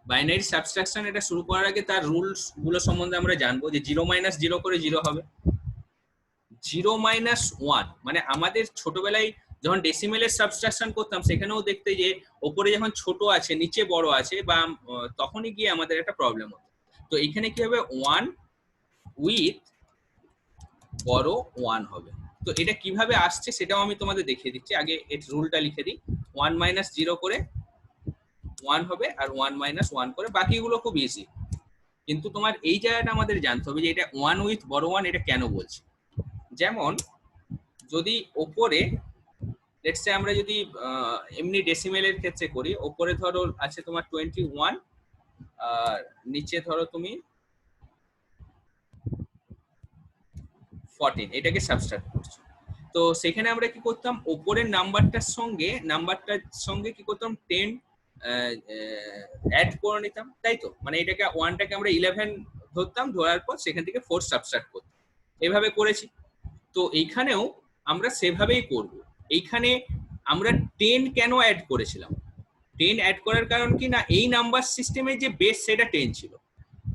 Binary subtraction এটা শুরু করার আগে তার রুলস গুলো সম্বন্ধে আমরা জানবো যে 0 - 0 করে 0 হবে, 0 - 1 মানে আমাদের ছোটবেলায় যখন ডেসিমেলের সাবট্রাকশন করতাম সেখানেও দেখতে যে ওপরে যখন ছোট আছে নিচে বড় আছে বা তখনই গিয়ে আমাদের একটা প্রবলেম হতো। তো এখানে কি হবে 1 উইথ বড় 1 হবে। তো এটা কিভাবে আসছে সেটাও আমি তোমাদের দেখিয়ে দিচ্ছি, আগে এর রুলটা লিখে দিই। 1 - 0 করে 1 হবে আর 1 - 1 করে, বাকিগুলো খুব ইজি। কিন্তু তোমার এই জায়গাটা আমাদের জানতে হবে যে এটা 1 উইথ বড় 1 এটা কেন বলছি। যেমন যদি ওপরে লেটস সে আমরা যদি এমনি ডেসিমেলের ক্ষেত্রে করি, ওপরে ধরো আছে তোমার 21 আর নিচে ধরো তুমি 14, এটাকে সাবট্রাক্ট করছো। তো সেখানে আমরা কি করতাম, ওপরের নাম্বারটার সঙ্গে কি করতাম 10 অ্যাড করে নিতাম, তাই তো? মানে এটাকে 1টাকে আমরা 11 ধরতাম, ধরার পর সেখান থেকে 4 সাবট্রাক্ট করতাম, এভাবে করেছি। তো এইখানেও আমরা সেভাবেই করব। এইখানে আমরা 10 কেন অ্যাড করেছিলাম, 10 অ্যাড করার কারণ কি না, এই নাম্বার সিস্টেমে যে বেস সেটা 10 ছিল,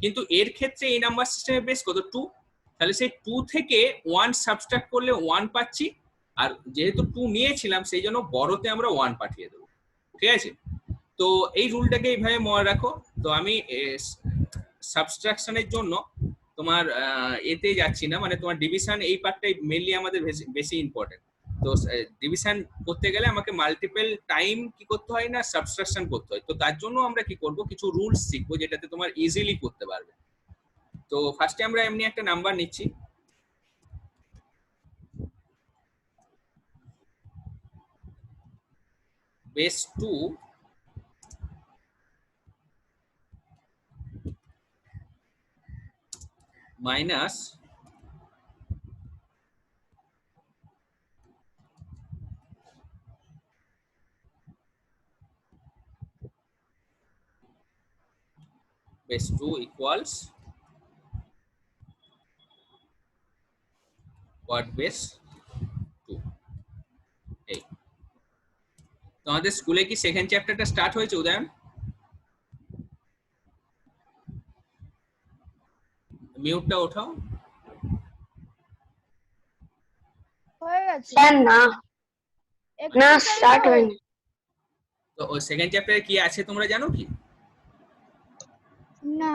কিন্তু এর ক্ষেত্রে এই নাম্বার সিস্টেমে বেস কত 2, তাহলে সেই 2 থেকে 1 সাবট্রাক্ট করলে 1 পাচ্ছি, আর যেহেতু 2 নিয়েছিলাম সেই জন্য বড়তে আমরা 1 পাঠিয়ে দেবো, ঠিক আছে? তো এই রুলটাকে এইভাবে মনে রাখো। তো আমি সাবট্রাকশনের জন্য তোমার এতে যাচ্ছি না, মানে তোমার ডিভিশন এই পার্টটাই মেইনলি আমাদের বেশি ইম্পর্টেন্ট। তো ডিভিশন করতে গেলে আমাকে মাল্টিপল টাইম কি করতে হয় না, সাবট্রাকশন করতে হয়। তো তার জন্য আমরা কি করব, কিছু রুলস শিখবো যেটাতে তোমার ইজিলি করতে পারবে। তো ফার্স্টে আমরা এমনি একটা নাম্বার নিচ্ছি, base 2 minus base 2 equals quad base 2। এই তোমাদের স্কুলে কি সেকেন্ড চ্যাপ্টারটা স্টার্ট হয়েছে উদয়ন? মিউটটা ওঠাও। হয়ে গেছে স্যার না না স্টার্ট হয়নি। তো ওই সেকেন্ড চ্যাপ্টারে কি আছে তোমরা জানো কি? না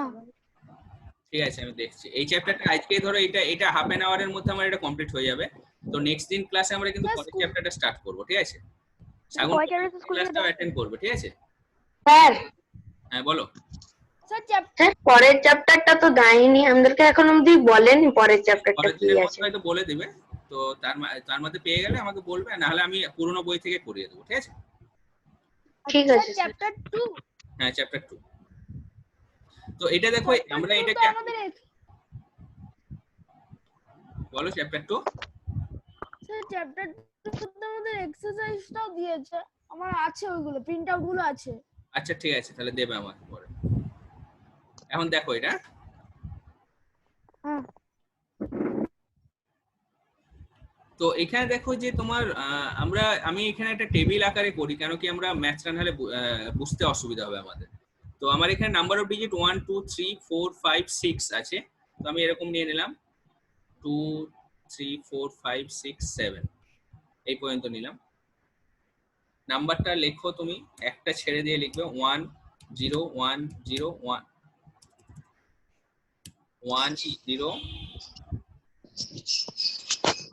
ঠিক আছে আমি দেখছি। এই চ্যাপ্টারটা আজকে ধরো এটা এটা হাফ অ্যান আওয়ারের মধ্যে আমার এটা কমপ্লিট হয়ে যাবে। তো নেক্সট দিন ক্লাসে আমরা কিন্তু Yes, পরের school- চ্যাপ্টারটা স্টার্ট করব, ঠিক আছে? সাগর কয়টা রয়েছে স্কুলে? ক্লাসটাও অ্যাটেন্ড করবে, ঠিক আছে? স্যার হ্যাঁ বলো। স্যার চ্যাপ্টার স্যার পরের চ্যাপ্টারটা তো দেয়নি আমাদেরকে, এখন অবধি বলেনি পরের চ্যাপ্টারটা পরের কি দিনের আছে। মধ্যে হয়তো বলে দিবে। তো তার মধ্যে পেয়ে গেলে আমাকে বলবে, না হলে আমি পুরনো বই থেকে করিয়ে দেবো, ঠিক আছে? ঠিক আছে স্যার। চ্যাপ্টার 2 হ্যাঁ চ্যাপ্টার 2। তো এটা দেখো আমরা এটাকে আমাদের বলো চ্যাপ্টার 2। স্যার চ্যাপ্টার 2 তে আমাদের এক্সারসাইজটাও দিয়েছে, আমার আছে ওইগুলো প্রিন্ট আউট গুলো আছে। আচ্ছা ঠিক আছে, তাহলে দেবে আমাকে পরে। এখন দেখো এটা, হ্যাঁ তো এখানে দেখো যে তোমার আমি এখানে একটা টেবিল আকারে করি, কেন কি আমরা ম্যাথটা নাহলে বুঝতে অসুবিধা হবে আমাদের। তো আমার এখানে নাম্বার অফ ডিজিট 1 2 3 4 5 6 আছে। তো আমি এরকম নিয়ে নিলাম 2 3 4 5 6 7 এই পর্যন্ত নিলাম। নাম্বারটা লেখো তুমি, একটা ছেড়ে দিয়ে লিখবে 1 0 1 0 1 1 0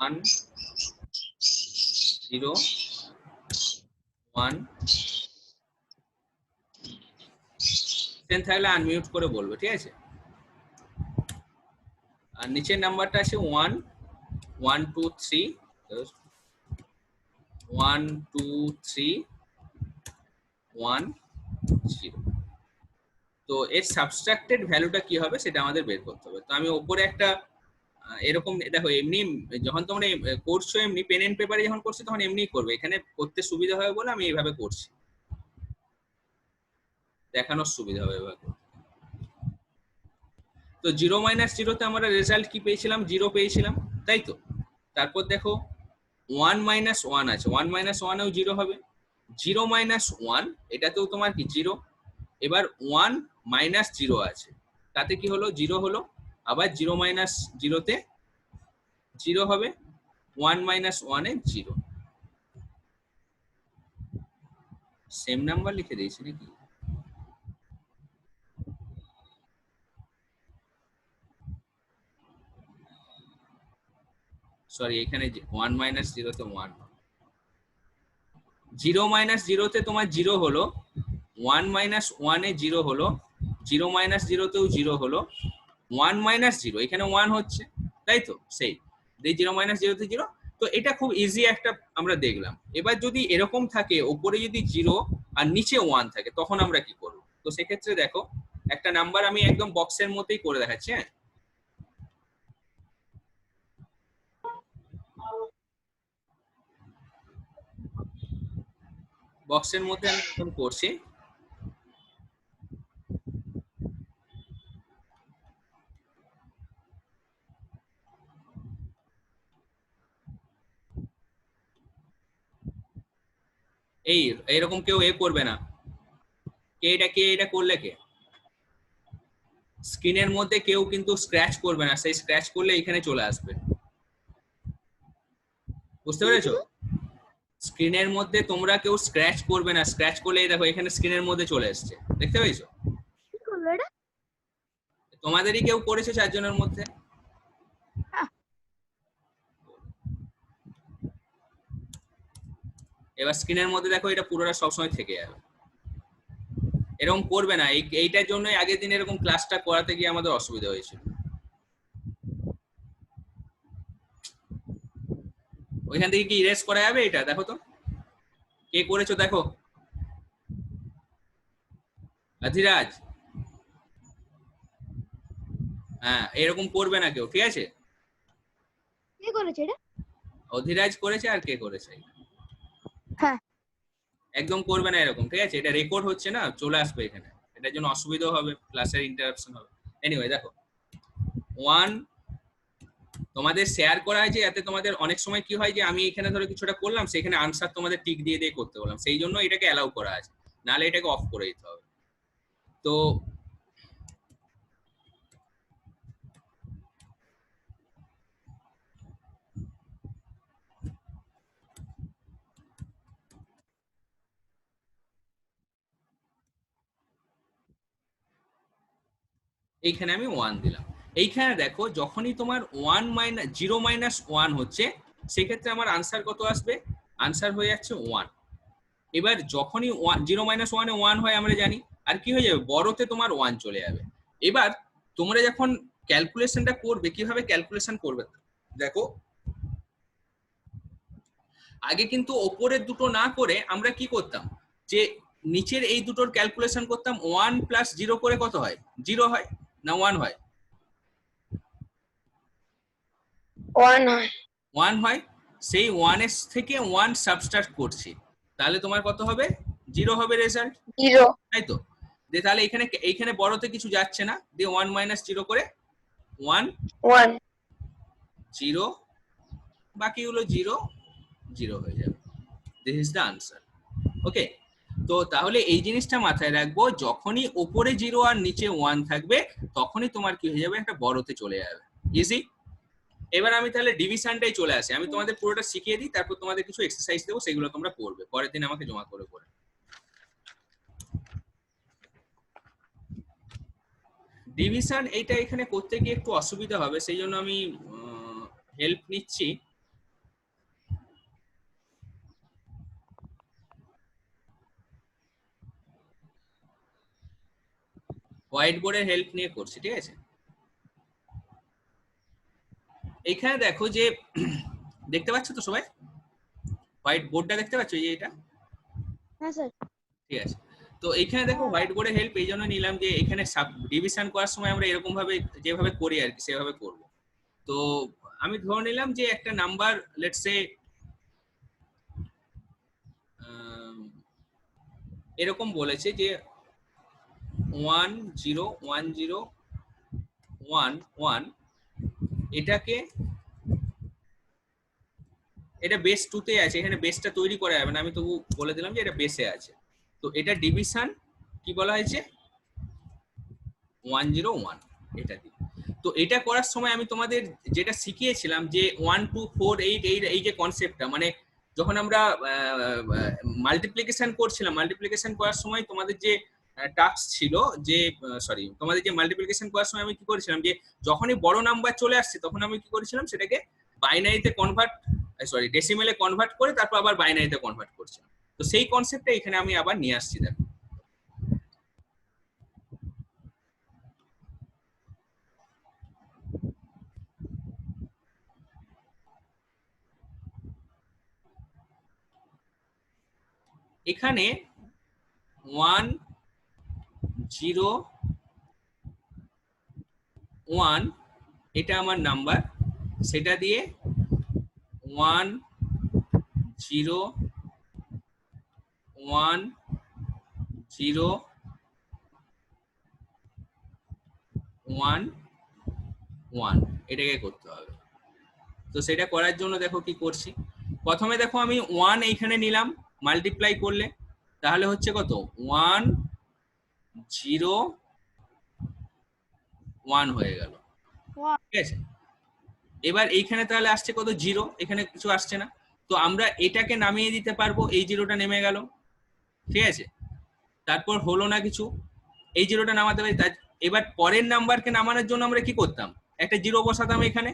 1 0 1 থাকলে আনমিউট করে বলবে, ঠিক আছে? আর নিচের নাম্বারটা আছে 1 1 2 3 1 2 3 1 0। তো এর সাবট্রাক্টেড ভ্যালুটা কি হবে সেটা আমাদের বের করতে হবে। তো আমি উপরে একটা এরকম দেখো, এমনি যখন তোমরা করছো এমনি পেন এন্ড পেপারে যখন করছো তখন এমনিই করবে, এখানে করতে সুবিধা হবে বলে আমি এইভাবে করছি, দেখানোর সুবিধা হবে এভাবে। তো 0 - 0 তে আমরা রেজাল্ট কি পেয়েছিলাম, 0 পেয়েছিলাম, তাই তো? তারপর দেখো 1 - 1 আছে, 1 - 1 এও 0 হবে। 0 - 1 এটাতেও তোমার কি 0, এবার 1 মাইনাস 0 আছে, তাতে কি হলো 0 হলো, আবার 0 মাইনাস 0 তে 0 হবে, 1 মাইনাস 1 এ 0। সেম নাম্বার লিখে দিয়েছি নাকি? সরি, এখানে 1 মাইনাস 0 তে 1, 0 মাইনাস 0 তে তোমার 0 হলো, 1 মাইনাস 1 এ 0 হলো, 0 মাইনাস 0 তেও 0 হলো, 1 মাইনাস 0 এখানে 1 হচ্ছে, তাই তো? সেই 0 মাইনাস 0 তে 0। তো এটা খুব ইজি একটা আমরা দেখলাম। এবার যদি এরকম থাকে উপরে যদি 0 আর নিচে 1 থাকে তখন আমরা কি করব? তো সেক্ষেত্রে দেখো একটা নাম্বার আমি একদম বক্সের মধ্যেই করে দেখাচ্ছি। হ্যাঁ, বক্সের মধ্যে আমি এখন করছি। এইরকম কেউ করবে না, কে এটা করলে কে? স্ক্রিনের মধ্যে কেউ কিন্তু স্ক্র্যাচ করবে না, সেই স্ক্র্যাচ করলে এখানে চলে আসবে, বুঝতে পেরেছো? স্ক্রিনের মধ্যে তোমরা কেউ স্ক্র্যাচ করবে না, স্ক্র্যাচ করলে দেখো এখানে স্ক্রিনের মধ্যে চলে এসেছে, দেখতে পেয়েছো? কি করলো এটা? তোমাদেরই কেউ করেছে 4 জনের মধ্যে। এবার স্ক্রিনের মধ্যে দেখো এটা পুরোটা সবসময় থেকে যাবে, এরকম করবে না। এইটার জন্যই আগের দিন এরকম ক্লাসটা করাতে গিয়ে আমাদের অসুবিধা হয়েছিল। ওইখান থেকে কি ইরেজ করা যাবে এটা? দেখো তো কে করেছো, দেখো। অধিরাজ, হ্যাঁ এরকম করবে না কেউ, ঠিক আছে? কে করেছে এটা? অধিরাজ করেছে, আর কে করেছে? হ্যাঁ। একদম করবে না এরকম, ঠিক আছে? এটা রেকর্ড হচ্ছে না, চলে আসবে এখানে, এটার জন্য অসুবিধাও হবে, ক্লাসের ইন্টারাপশন হবে। এনিওয়ে দেখো 1 তোমাদের শেয়ার করা হয়েছে, যাতে তোমাদের অনেক সময় কি হয় যে আমি এখানে ধরো কিছুটা করলাম, সেখানে আনসার তোমাদের টিক দিয়ে দিয়ে করতে বললাম, সেই জন্য এটাকে অ্যালাউ করা আছে, নাহলে এটাকে অফ করে দিতে হবে। তো এইখানে আমি 1 দিলাম। এইখানে দেখো যখনই তোমার 1 মাইনাস 0 মাইনাস 1 হচ্ছে, সেক্ষেত্রে আমার আনসার কত আসবে? আনসার হয়ে যাচ্ছে 1। এবার যখনই 0 মাইনাস 1 এ 1 হয় আমরা জানি, আর কি হয়ে যাবে, বড়তে তোমার 1 চলে যাবে। এবার তোমরা যখন ক্যালকুলেশনটা করবে, কিভাবে ক্যালকুলেশন করবে দেখো, আগে কিন্তু ওপরের দুটো না করে আমরা কি করতাম, যে নিচের এই দুটোর ক্যালকুলেশন করতাম। 1 প্লাস 0 করে কত হয়? 0 হয় না 1 হয়? 1 হয়। 1 হয়। সেই 1 এর থেকে 1 সাবট্রাক্ট করছি, তাহলে তোমার কত হবে? 0 হবে রেজাল্ট, 0। তাই তো? যে তাহলে এইখানে বড়তে কিছু যাচ্ছে না, দিয়ে 1 মাইনাস 0 করে 1 1। 0, বাকিগুলো 0 0 হয়ে যাবে। This is the answer. Okay, তো তাহলে এই জিনিসটা মাথায় রাখবো, যখনই উপরে 0 আর নিচে 1 থাকবে তখনই তোমার কি হয়ে যাবে, একটা বড়তে চলে যাবে। ইজি। এবার আমি তাহলে ডিভিশনটাই চলে আসি, আমি তোমাদের পুরোটা শিখিয়ে দিই, তারপর তোমাদের কিছু এক্সারসাইজ দেবো, সেগুলো তোমরা করবে, পরের দিন আমাকে জমা করে করে। ডিভিশন এইটা এখানে করতে গিয়ে একটু অসুবিধা হবে, সেই জন্য আমি হেল্প নিচ্ছি। হোয়াইট বোর্ডের হেল্প নিয়ে করছি, ঠিক আছে? এইখানে দেখো যে দেখতে পাচ্ছ তো সবাই, হোয়াইট বোর্ডটা দেখতে পাচ্ছ, এই যে এটা? হ্যাঁ স্যার। ঠিক আছে। তো এইখানে দেখো হোয়াইট বোর্ডে হেল্প এই জন্য নিলাম যে এখানে ডিভিশন করার সময় আমরা এরকম ভাবে যেভাবে করি আর কি সেভাবে করব। তো আমি ধরে নিলাম যে একটা নাম্বার লেটস সে এরকম বলেছে যে 1 0 1 0 1 1, এটাকে, এটা বেস 2 তে আছে, এখানে বেসটা তৈরি করা যাবে না, আমি তবু বলে দিলাম যে এটা বেসে আছে। তো এটা ডিভিশন কি বলা হয়েছে 101 এটা দিয়ে। তো এটা করার সময় আমি তোমাদের যেটা শিখিয়েছিলাম যে 1 2 4 8 এই যে কনসেপ্টটা, মানে যখন আমরা মাল্টিপ্লিকেশন করছিলাম, মাল্টিপ্লিকেশন করার সময় তোমাদের যে টাস্ক ছিল যে তোমাদের যে মাল্টিপ্লিকেশন করার সময় আমি কি করেছিলাম যে যখনই বড় নাম্বার চলে আসছে তখন আমি কি করেছিলাম সেটাকে বাইনারিতে কনভার্ট ডেসিমেলে কনভার্ট করে তারপর আবার বাইনারিতে কনভার্ট করছিলাম। তো সেই কনসেপ্টটা এখানে আমি আবার নিয়ে আসছি দেখো। এখানে 1 0 1 এটা আমার নাম্বার, সেটা দিয়ে 1 0 1 0 1 1 এটাকে করতে হবে। তো সেটা করার জন্য দেখো কি করছি, প্রথমে দেখো আমি 1 এইখানে নিলাম, মাল্টিপ্লাই করলে তাহলে হচ্ছে কত 1 0 1 হয়ে গেল, ঠিক আছে। এবার এইখানে তাহলে আসছে কত 0, এখানে কিছু আসছে না, তো আমরা এটাকে নামিয়ে দিতে পারবো, এই জিরোটা নেমে গেল, ঠিক আছে। তারপর হলো না কিছু, এই জিরোটা নামাতে পারি। এবার পরের নাম্বারকে নামানোর জন্য আমরা কি করতাম, একটা জিরো বসাতাম এখানে,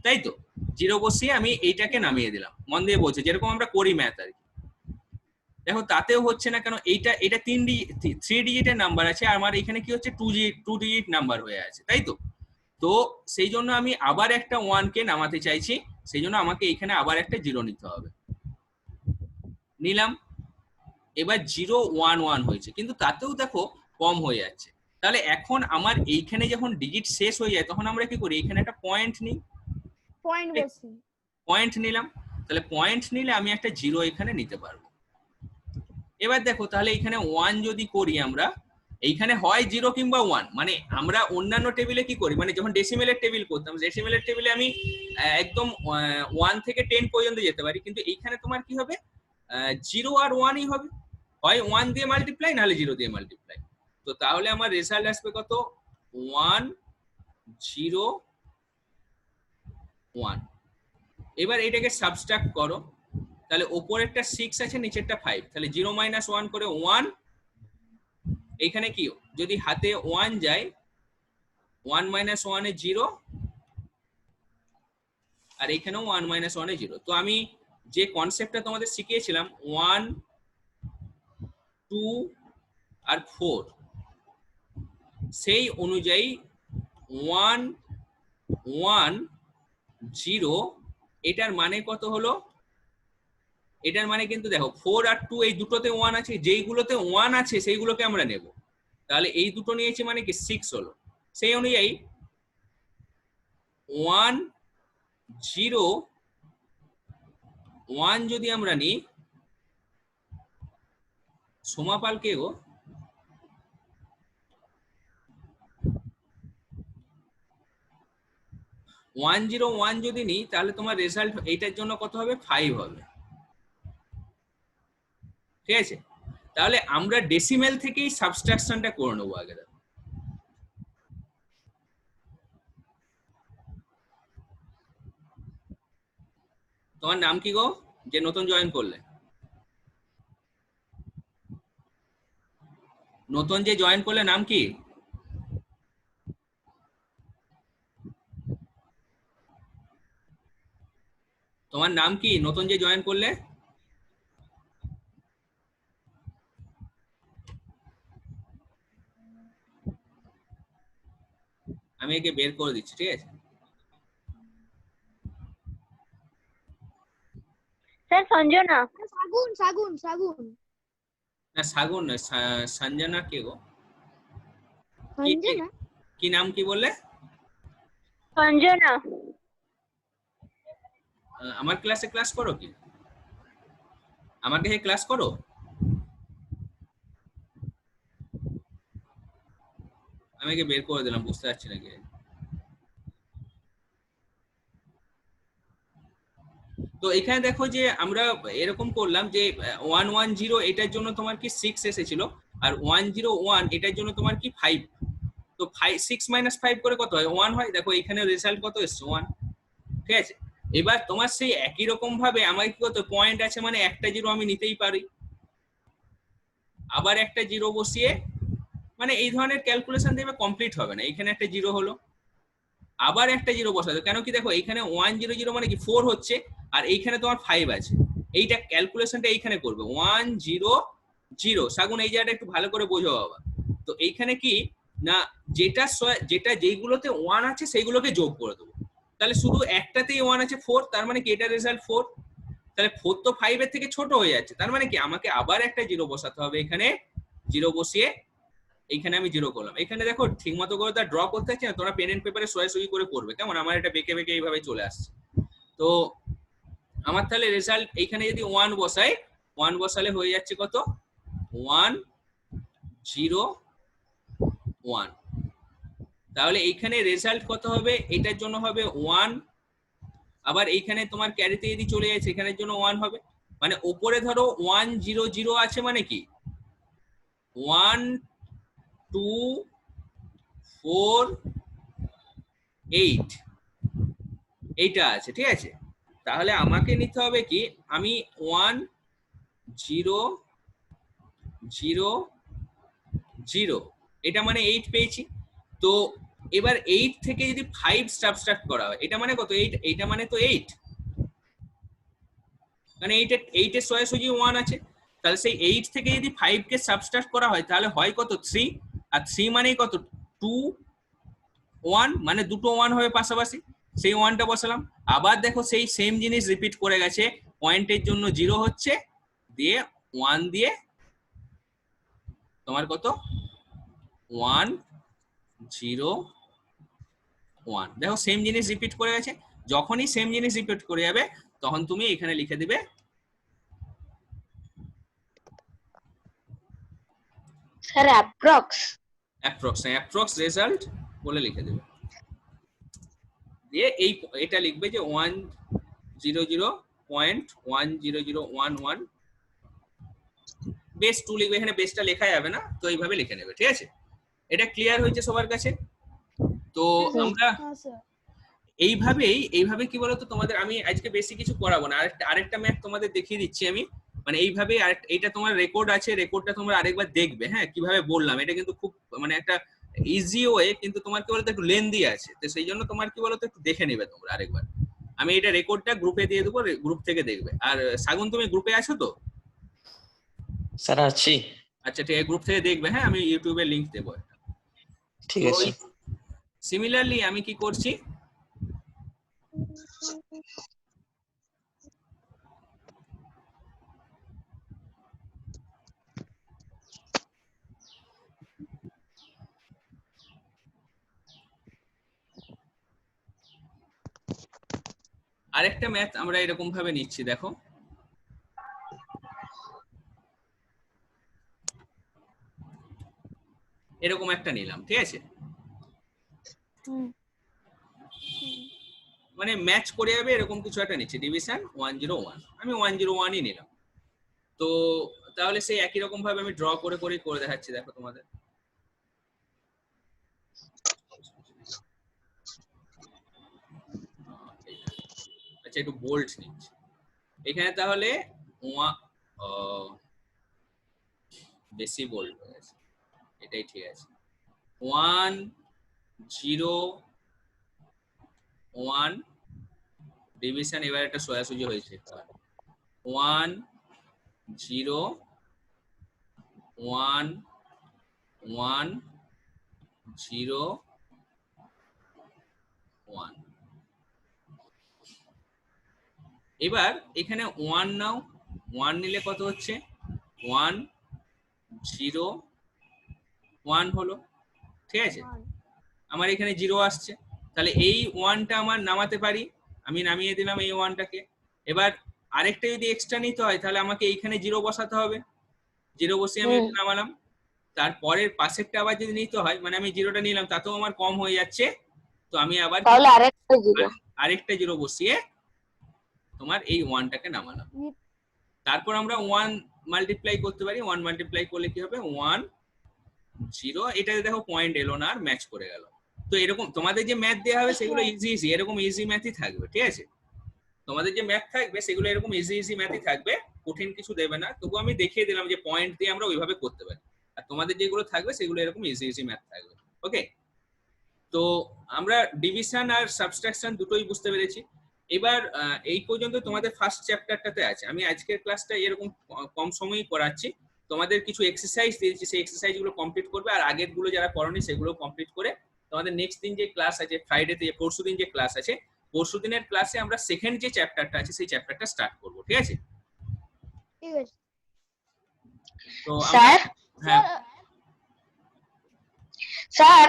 তাই তো। জিরো বসিয়ে আমি এইটাকে নামিয়ে দিলাম, মন দিয়ে বলছে যেরকম আমরা করি ম্যাথ আর কি। দেখো তাতেও হচ্ছে না কেন, এটা 3 ডিজিটের নাম্বার আছে, আর আমার এখানে কি হচ্ছে 2 ডিজিট নাম্বার হয়ে আছে, তাই তো। তো সেই জন্য আমি আবার একটা 1 কে নামাতে চাইছি, সেই জন্য আমাকে এখানে আবার একটা জিরো নিতে হবে, নিলাম। এবার 0 1 1 হয়েছে, কিন্তু তাতেও দেখো কম হয়ে যাচ্ছে। তাহলে এখন আমার এইখানে যখন ডিজিট শেষ হয়ে যায় তখন আমরা কি করি, এখানে একটা পয়েন্ট নিই, পয়েন্ট নিলাম, তাহলে পয়েন্ট নিলে আমি একটা জিরো এখানে নিতে পারবো। এবার দেখো তাহলে এখানে 1 যদি করি আমরা, এইখানে হয় 0 কিংবা 1, মানে আমরা অন্যান্য টেবিলে কি করি, মানে যখন ডেসিমেলের টেবিল করতাম, ডেসিমেলের টেবিলে আমি একদম 1 থেকে 10 পর্যন্ত যেতে পারি, কিন্তু এইখানে তোমার কি হবে 0 আর 1ই হবে, হয় 1 দিয়ে মাল্টিপ্লাই নাহলে 0 দিয়ে মাল্টিপ্লাই। তো তাহলে আমার রেজাল্ট আসবে কত 1 0 1। এবার এটাকে সাবট্রাক্ট করো, তাহলে উপরেরটা 6 আছে নিচেরটা 5, তাহলে 0 - 1 করে 1, এইখানে কি যদি হাতে 1 যায় 1 - 1 এ 0, আর এখানেও 1 - 1 এ 0। তো আমি যে কনসেপ্টটা তোমাদের শিখিয়েছিলাম 1 2 আর 4, সেই অনুযায়ী 1 1 0 এটার মানে কত হলো, এটার মানে কিন্তু দেখো 4 আর 2 এই দুটোতে 1 আছে, যেইগুলোতে 1 আছে সেইগুলোকে আমরা নেব, তাহলে এই দুটো নিয়েছি মানে কি 6 হলো। সেই অনুযায়ী 1 0 1 যদি আমরা নিই, সোমাপাল কে গো, 1 0 1 যদি নিই তাহলে তোমার রেজাল্ট এইটার জন্য কত হবে 5 হবে, ঠিক আছে। তাহলে আমরা ডেসিমেল থেকেই সাবট্রাকশনটা করে নেবো আগে। তোমার নাম কি গো, যে নতুন জয়েন করলে, নতুন যে জয়েন করলে নাম কি? তোমার নাম কি নতুন যে জয়েন করলে? আমি একে বের করে দিচ্ছি, ঠিক আছে। স্যার সঞ্জনা। সাগুন সাগুন সাগুন না সাগুন নয়, সঞ্জনা কে গো? সঞ্জনা কি নাম কি বললে? সঞ্জনা। আমার ক্লাসে ক্লাস করো কি? আমাকে হে ক্লাস করো? আমি একে বের করে দিলাম, বুঝতে পারছি না কে। তো এখানে দেখো যে আমরা এরকম করলাম যে 1 1 0 এটার জন্য তোমার কি 6 এসেছিল, আর 101 এটার জন্য তোমার কি 5, তো 6 - 5 করে কত হয় 1 হয়। দেখো এখানে রেজাল্ট কত এসছে 1, ঠিক আছে। এবার তোমার সেই একই রকম ভাবে আমার কি কত পয়েন্ট আছে, মানে একটা জিরো আমি নিতেই পারি, আবার একটা জিরো বসিয়ে, মানে এই ধরনের ক্যালকুলেশন দেবে কমপ্লিট হবে না। এখানে একটা জিরো হলো, আবার একটা জিরো বসাতে, কেন কি দেখো এখানে 100 মানে কি 4 হচ্ছে, আর এইখানে তোমার 5 আছে, এইটা ক্যালকুলেশনটা এইখানে করবে 100। সাগুন এই জায়গাটা একটু ভালো করে বোঝো বাবা। তো এইখানে কি না, যেটা যেইগুলোতে 1 আছে সেইগুলোকে যোগ করে দেবো, তাহলে শুধু একটাতেই 1 আছে 4, তার মানে কি এটা রেজাল্ট 4, তাহলে 4 তো 5 এর থেকে ছোট হয়ে যাচ্ছে, তার মানে কি আমাকে আবার একটা জিরো বসাতে হবে, এখানে জিরো বসিয়ে এইখানে আমি জিরো করলাম। এখানে দেখো ঠিক মতো করে তা ড্র করতে হচ্ছে না, তোমরা পেন এন্ড পেপারে সোয়াসুই করে করবে, কেমন? আমার এটা বেঁকে বেঁকে এইভাবে চলে আসছে। তো আমার তাহলে রেজাল্ট এইখানে যদি 1 বসাই, 1 বসালে হয়ে যাচ্ছে কত 101, তাহলে এইখানে রেজাল্ট কত হবে, এটার জন্য হবে 1, আবার এইখানে তোমার ক্যারিতে যদি চলে যাচ্ছে এখানের জন্য 1 হবে, মানে উপরে ধরো 100 আছে, মানে কি 1 2 4 8 এইটা আছে, ঠিক আছে। তাহলে আমাকে নিতে হবে কি, আমি 1 0 0 0 এটা মানে 8 পেয়েছি। তো এবার 8 থেকে যদি 5 সাবট্রাক্ট করা হয়, এটা মানে কত 8, এইটা মানে তো 8, মানে 8 এর সোজাসুজি 1 আছে, তাহলে সেই 8 থেকে যদি 5 কে সাবট্রাক্ট করা হয় তাহলে হয় কত 3, আর 3 মানেই কত 2 1, মানে দুটো 1 হবে পাশাপাশি, সেই 1টা বসালাম। আবার দেখো সেই সেম জিনিস রিপিট করে গেছে, পয়েন্টের জন্য 0 হচ্ছে, দিয়ে 1 দিয়ে তোমার কত 1 0 1, দেখো সেম জিনিস রিপিট করে গেছে। যখনই সেম জিনিস রিপিট করে যাবে তখন তুমি এখানে লিখে দিবে স্যার অ্যাপ্রক্স অ্যাপ্রক্স রেজাল্ট বলে লিখে দেবে, দিয়ে এটা লিখবে যে 100.10011 বেস 2 লিখবে, এখানে বেসটা লেখা যাবে না, তো এইভাবে লিখে নেবে, ঠিক আছে। এটা ক্লিয়ার হয়েছে সবার কাছে? তো আমরা হ্যাঁ স্যার। এইভাবে কি বলতো তোমাদের, আমি আজকে বেশি কিছু করাবো না, আরেকটা ম্যাথ তোমাদের দেখিয়ে দিচ্ছি আমি, মানে এইভাবে এটা তোমার রেকর্ড আছে, রেকর্ডটা তোমরা আরেকবার দেখবে, হ্যাঁ কিভাবে বললাম, এটা কিন্তু খুব মানে একটা ইজি ওয়ে, কিন্তু তোমার কি বলতো একটু লেন্দি আছে, তো সেই জন্য তোমার কি বলতো একটু দেখে নেবে তোমরা আরেকবার। আমি এটা রেকর্ডটা গ্রুপে দিয়ে দেবো, গ্রুপ থেকে দেখবে। আর সাগুন তুমি গ্রুপে আছো তো? স্যার আছি। আচ্ছা ঠিক আছে, গ্রুপ থেকে দেখবে, হ্যাঁ আমি ইউটিউবে লিংক দেবো একটা। ঠিক আছে। সিমিলারলি আমি কি করছি, আরেকটা ম্যাথ আমরা এরকম ভাবে নিচ্ছি, দেখো এরকম একটা নিলাম, ঠিক আছে, মানে ম্যাচ করে যাবে এরকম কিছু একটা নিচ্ছি, ডিভিশন 101, আমি 101ই নিলাম। তো তাহলে সেই একই রকম ভাবে আমি ড্র করে করে দেখাচ্ছি, দেখো তোমাদের। আচ্ছা একটু বোল্ড নিচ্ছি এখানে, তাহলে বেশি বোল্ড হয়ে গেছে, এটাই ঠিক আছে। 101 ডিভিশন, এবার একটা সোজাসুজি হয়েছে 101 এবার এখানে 1 নাও, 1 নিলে কত হচ্ছে 101 হলো, ঠিক আছে। আমার এখানে 0 আসছে, তাহলে এই 1টা আমার নামাতে পারি, আমি নামিয়ে দিলাম এই 1টাকে। এবার আরেকটা যদি এক্সট্রা নিতে হয় তাহলে আমাকে এইখানে 0 বসাতে হবে, 0 বসিয়ে আমি নামালাম। তারপরের পাশেরটা আবার যদি নিতে হয়, মানে আমি 0টা নিলাম তাতেও আমার কম হয়ে যাচ্ছে, তো আমি আবার তাহলে আরেকটা 0 বসিয়ে তোমার এই 1টাকে নামালাম। তারপর আমরা মাল্টিপ্লাই করতে পারি, 1 মাল্টিপ্লাই করলে কি হবে 1 0, এটাতে দেখো পয়েন্ট এলো না আর ম্যাচ করে গেল। তো এরকম তোমাদের যে ম্যাথ দেওয়া হবে সেগুলো ইজি ইজি, এরকম ইজি ম্যাথই থাকবে, ঠিক আছে? তোমাদের যে ম্যাথ থাকবে সেগুলো এরকম ইজি ইজি ম্যাথই থাকবে, কঠিন কিছু দেবে না। তবু আমি দেখিয়ে দিলাম যে পয়েন্ট দিয়ে আমরা ওইভাবে করতে পারি, আর তোমাদের যেগুলো থাকবে সেগুলো এরকম ইজি ইজি ম্যাথ থাকবে। ওকে, তো আমরা ডিভিশন আর সাবট্রাকশন দুটোই বুঝতে পেরেছি। এবার এই পর্যন্ত তোমাদের ফার্স্ট চ্যাপ্টারটাতে আছে। আমি আজকের ক্লাসটা এরকম কম সময়ই করাচ্ছি, তোমাদের কিছু এক্সারসাইজ দিয়েছি, সেই এক্সারসাইজগুলো কমপ্লিট করবে, আর আগের গুলো যারা করনি সেগুলো কমপ্লিট করে তোমাদের নেক্সট দিন যে ক্লাস আছে, ফ্রাইডেতে পরশু দিন যে ক্লাস আছে, পরশু দিনের ক্লাসে আমরা সেকেন্ড যে চ্যাপ্টারটা আছে সেই চ্যাপ্টারটা স্টার্ট করব, ঠিক আছে? ঠিক আছে তো স্যার হ্যাঁ স্যার স্যার,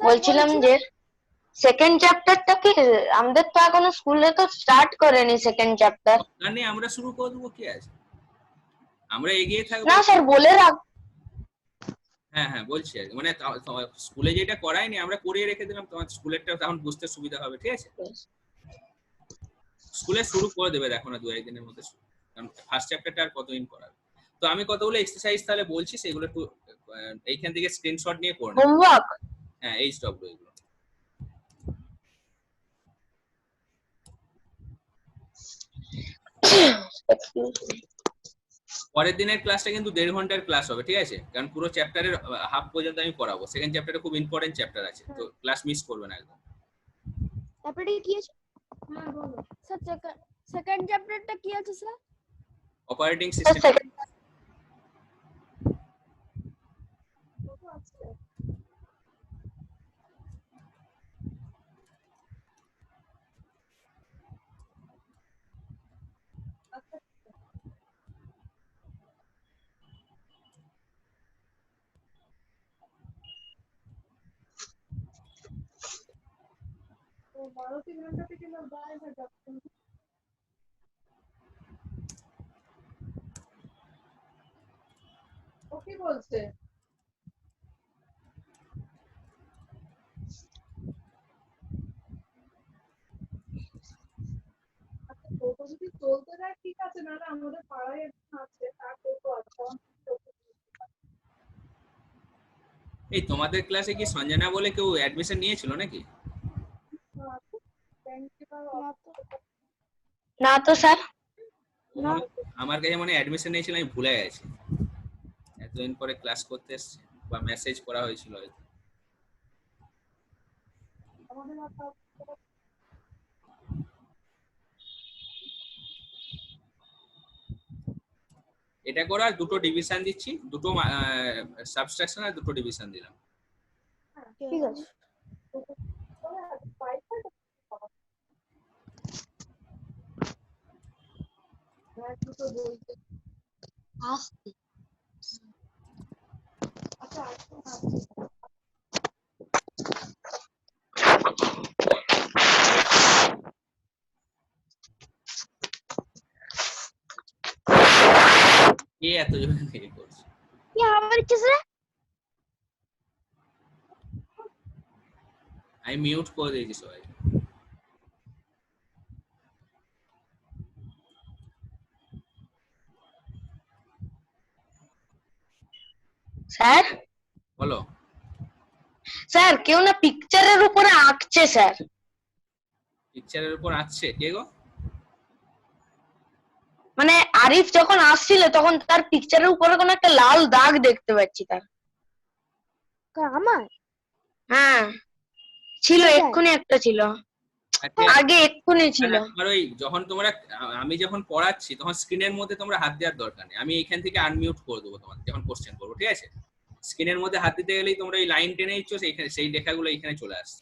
বলছিলাম বলছি। যে সেকেন্ড চ্যাপ্টারটা কি আমাদের তো এখনো স্কুলে তো স্টার্ট করেনি সেকেন্ড চ্যাপ্টার। মানে আমরা শুরু করে দেবো, কি আছে, আমরা এগিয়ে থাকবো। না স্যার বলে রাখ। হ্যাঁ হ্যাঁ বলছি আর কি, মানে স্কুলে যেটা করায়নি আমরা করিয়ে রেখে দিলাম, তোমার স্কুলেরটা তখন বুঝতে সুবিধা হবে, ঠিক আছে? স্কুলে শুরু করে দেবে, দেখো না 2-1 দিনের মধ্যে শুরু, কারণ ফার্স্ট চ্যাপ্টারটা আর কতদিন করাবে। তো আমি কতগুলো এক্সারসাইজ তাহলে বলছি, সেগুলো একটু এইখান থেকে স্ক্রিনশট নিয়ে করে নেবে। হোমওয়ার্ক। হ্যাঁ এইচডব্লিউ এগুলো পরের দিনের ক্লাসটা কিন্তু 1.5 ঘন্টার ক্লাস হবে, ঠিক আছে? কারণ পুরো চ্যাপ্টারের হাফ পর্যন্ত আমি পড়াবো। সেকেন্ড চ্যাপ্টারে খুব ইম্পর্টেন্ট চ্যাপ্টার আছে, তো ক্লাস মিস করবে না একদম। তারপরে কি আছে? হ্যাঁ বলো স্যার। সেকেন্ড চ্যাপ্টারটা কি আছে স্যার? Operating system. ও কি বলছে? আচ্ছা, টোটো যদি চলতে যায় ঠিক আছে, নাহলে আমাদের পাড়ায় একজন আছে, তার টোটো আছে। এই তোমাদের ক্লাসে কি সঞ্জনা বলে কেউ অ্যাডমিশন নিয়েছিল নাকি? না তো স্যার। আমার কাছে মনে অ্যাডমিশন নিয়েছিল, আমি ভুলে গেছি। এতদিন পরে ক্লাস করতে এসেছে, বা মেসেজ করা হয়েছিল হয়তো। এটা করে আর দুটো ডিভিশন দিচ্ছি, দুটো সাবট্রাকশন আর দুটো ডিভিশন দিলাম। ঠিক আছে কে এত জোরে থেকে করছে? কি আমার ইচ্ছে স্যার? আমি মিউট করে দিয়েছি সবাই। স্যার বলো। স্যার কেউ না পিকচারের উপরে আঁকছে স্যার। পিকচারের উপর আসছে কে গো? মানে আরিফ যখন আসছিল তখন তার পিকচারের উপরে কোনো একটা লাল দাগ দেখতে পাচ্ছি তার। আমার হ্যাঁ ছিল, কোথায়? এক্ষুনি একটা ছিল, আগে এক্ষুনি ছিল। আর ওই যখন তোমরা আমি যখন পড়াচ্ছি তখন স্ক্রিনের মধ্যে তোমরা হাত দেওয়ার দরকার নেই, আমি এখান থেকে আনমিউট করে দেবো তোমাদের যখন কোশ্চেন করবো, ঠিক আছে? স্ক্রিনের মধ্যে হাত দিতে গেলেই তোমরা এই লাইন টেনে দিচ্ছ, সেই লেখাগুলো এখানে চলে আসছে।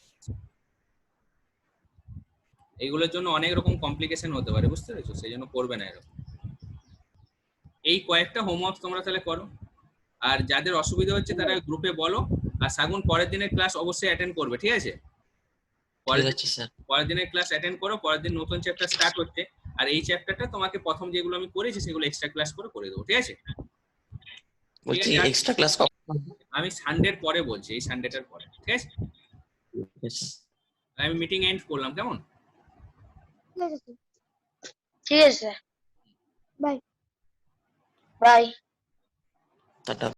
এইগুলোর জন্য অনেক রকম কমপ্লিকেশন হতে পারে, বুঝতে পেরেছো? সেই জন্য করবে না এরকম। এই কয়েকটা হোমওয়ার্ক তোমরা তাহলে করো, আর যাদের অসুবিধা হচ্ছে তারা গ্রুপে বলো। আর সাগুন পরের দিনের ক্লাস অবশ্যই অ্যাটেন্ড করবে, ঠিক আছে? ঠিক আছে স্যার। পরের দিনের ক্লাস অ্যাটেন্ড করো, পরের দিন নতুন চ্যাপ্টার স্টার্ট হচ্ছে, আর এই চ্যাপ্টারটা তোমাকে প্রথম যেগুলো আমি করেছি সেগুলো এক্সট্রা ক্লাস করে দেবো, ঠিক আছে? বলছি আছে। এক্সট্রা ক্লাস কখন? আমি সানডের পরে বলছি, এই সানডেটার পরে, ঠিক আছে? আমি মিটিং এন্ড করলাম, কেমন? ঠিক আছে স্যার। ঠিক আছে স্যার। বাই। বাই। টাটা।